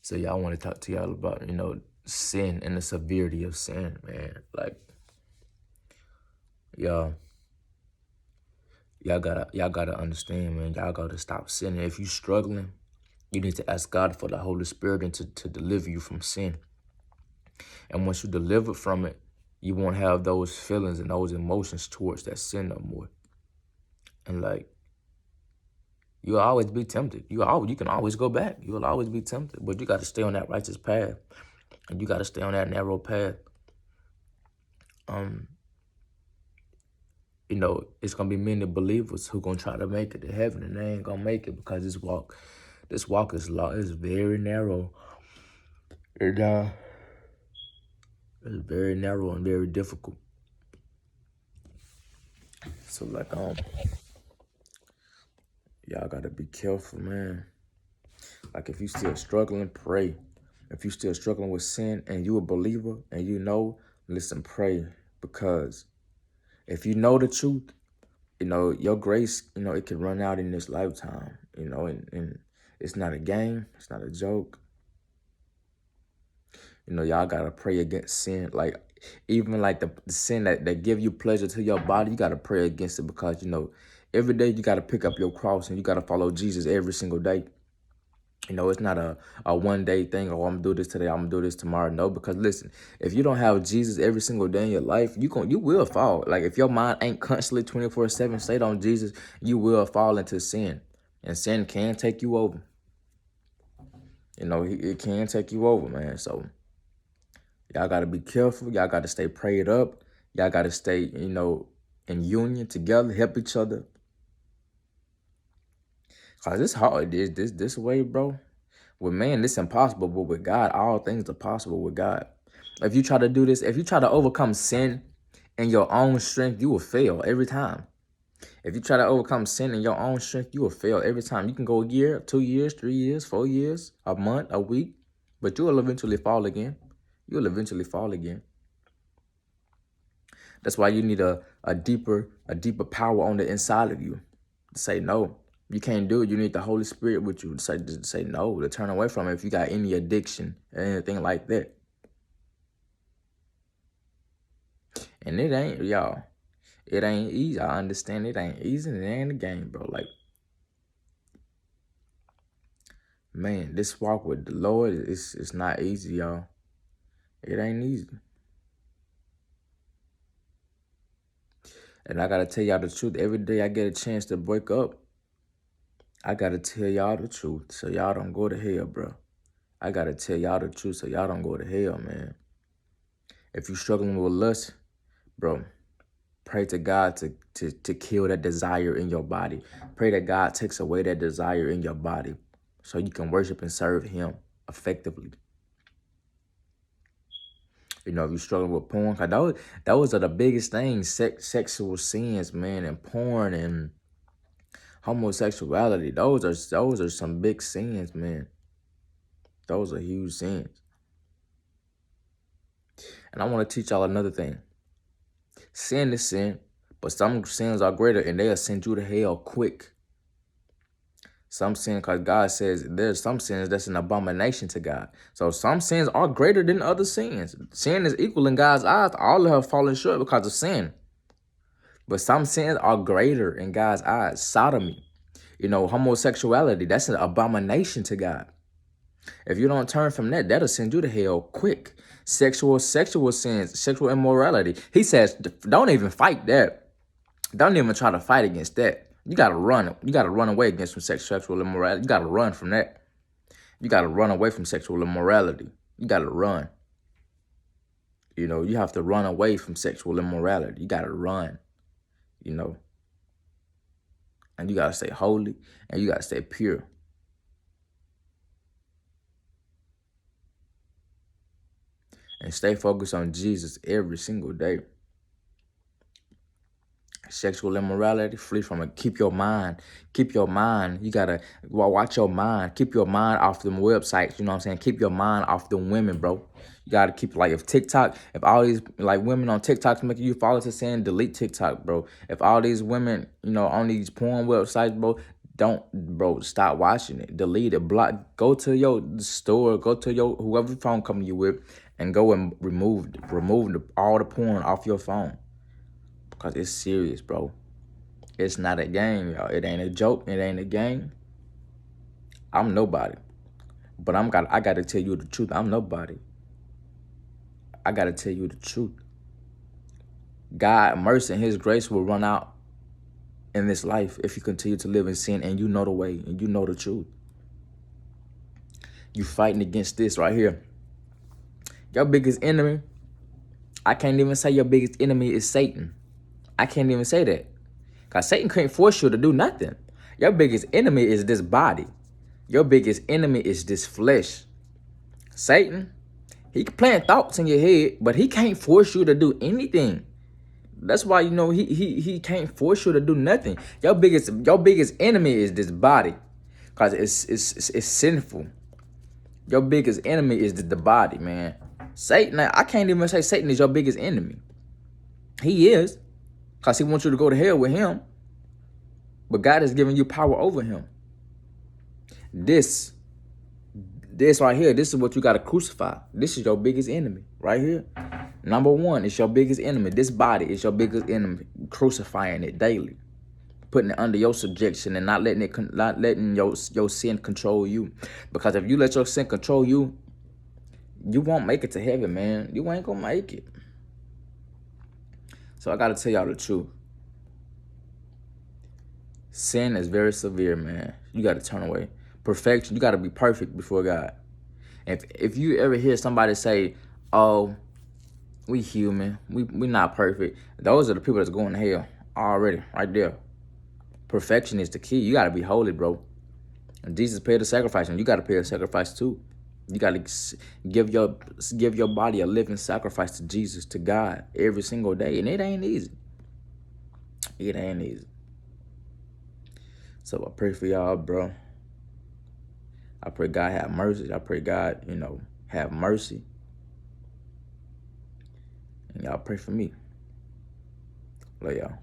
So yeah, I want to talk to y'all about, sin and the severity of sin, man. Like, y'all, y'all gotta understand, man. Y'all gotta stop sinning. If you struggling, you need to ask God for the Holy Spirit and to deliver you from sin. And once you deliver from it, you won't have those feelings and those emotions towards that sin no more. And like, you'll always be tempted. You can always go back. You will always be tempted, but you got to stay on that righteous path, and you got to stay on that narrow path. It's gonna be many believers who gonna try to make it to heaven, and they ain't gonna make it because this walk is very narrow. And it's very narrow and very difficult. So like y'all gotta be careful, man. Like if you still struggling, pray. If you still struggling with sin and you a believer and listen, pray. Because if you know the truth, your grace, it can run out in this lifetime, and it's not a game, it's not a joke. Y'all gotta pray against sin. Like, even like the sin that give you pleasure to your body, you gotta pray against it because, every day you gotta pick up your cross and you gotta follow Jesus every single day. It's not a one-day thing. Oh, I'm gonna do this today, I'm gonna do this tomorrow. No, because listen, if you don't have Jesus every single day in your life, you will fall. Like if your mind ain't constantly 24/7 stayed on Jesus, you will fall into sin. And sin can take you over. It can take you over, man. So y'all gotta be careful. Y'all gotta stay prayed up. Y'all gotta stay, in union together, help each other. Cause it's hard. This way, bro. With man, it's impossible, but with God, all things are possible with God. If you try to do this, if you try to overcome sin in your own strength, you will fail every time. If you try to overcome sin in your own strength, you will fail every time. You can go a year, 2 years, 3 years, 4 years, a month, a week, but you will eventually fall again. You will eventually fall again. That's why you need a deeper power on the inside of you to say no. You can't do it. You need the Holy Spirit with you to say no, to turn away from it if you got any addiction or anything like that. And it ain't, y'all. It ain't easy. I understand it ain't easy and it ain't a game, bro. Like, man, this walk with the Lord, it's not easy, y'all. It ain't easy. And I gotta tell y'all the truth. Every day I get a chance to wake up, I gotta tell y'all the truth so y'all don't go to hell, bro. I gotta tell y'all the truth so y'all don't go to hell, man. If you're struggling with lust, bro, pray to God to kill that desire in your body. Pray that God takes away that desire in your body so you can worship and serve him effectively. If you're struggling with porn, cause those are the biggest things, sexual sins, man, and porn and homosexuality. Those are some big sins, man. Those are huge sins. And I want to teach y'all another thing. Sin is sin, but some sins are greater and they'll send you to hell quick. Some sin, because God says there's some sins that's an abomination to God. So some sins are greater than other sins. Sin is equal in God's eyes. All have fallen short because of sin. But some sins are greater in God's eyes. Sodomy, homosexuality, that's an abomination to God. If you don't turn from that, that'll send you to hell quick. Sexual sins, sexual immorality. He says, don't even fight that. Don't even try to fight against that. You gotta run. You gotta run away against some sexual immorality. You gotta run from that. You gotta run away from sexual immorality. You gotta run. You have to run away from sexual immorality. You gotta run. And you gotta stay holy and you gotta stay pure. And stay focused on Jesus every single day. Sexual immorality, flee from it. Keep your mind. You gotta watch your mind. Keep your mind off them websites. You know what I'm saying? Keep your mind off them women, bro. You gotta keep, like, if all these like women on TikTok making you fall into sin, delete TikTok, bro. If all these women, on these porn websites, bro, don't, bro, stop watching it. Delete it. Block. Go to your store. Go to your whoever phone company you with, and go and remove all the porn off your phone. Because it's serious, bro. It's not a game, y'all. It ain't a joke. It ain't a game. I'm nobody. But I gotta tell you the truth. I'm nobody. I gotta tell you the truth. God, mercy and his grace will run out in this life if you continue to live in sin and you know the way and you know the truth. You fighting against this right here. Your biggest enemy, I can't even say your biggest enemy is Satan. I can't even say that. Because Satan can't force you to do nothing. Your biggest enemy is this body. Your biggest enemy is this flesh. Satan, he can plant thoughts in your head, but he can't force you to do anything. That's why, he can't force you to do nothing. Your biggest enemy is this body, because it's sinful. Your biggest enemy is the body, man. Satan, I can't even say Satan is your biggest enemy. He is, because he wants you to go to hell with him. But God has given you power over him. This right here, this is what you got to crucify. This is your biggest enemy right here. Number one, it's your biggest enemy. This body is your biggest enemy. Crucifying it daily, putting it under your subjection, and not letting your sin control you. Because if you let your sin control you, you won't make it to heaven, man. You ain't gonna make it. So I gotta tell y'all the truth. Sin is very severe, man. You gotta turn away. Perfection, you gotta be perfect before God. If you ever hear somebody say, "Oh, we human, we not perfect," those are the people that's going to hell already, right there. Perfection is the key. You gotta be holy, bro. And Jesus paid the sacrifice, and you gotta pay a sacrifice too. You gotta give your body a living sacrifice to Jesus, to God, every single day, and it ain't easy. It ain't easy. So I pray for y'all, bro. I pray God have mercy. I pray God, have mercy. And y'all pray for me. Love y'all.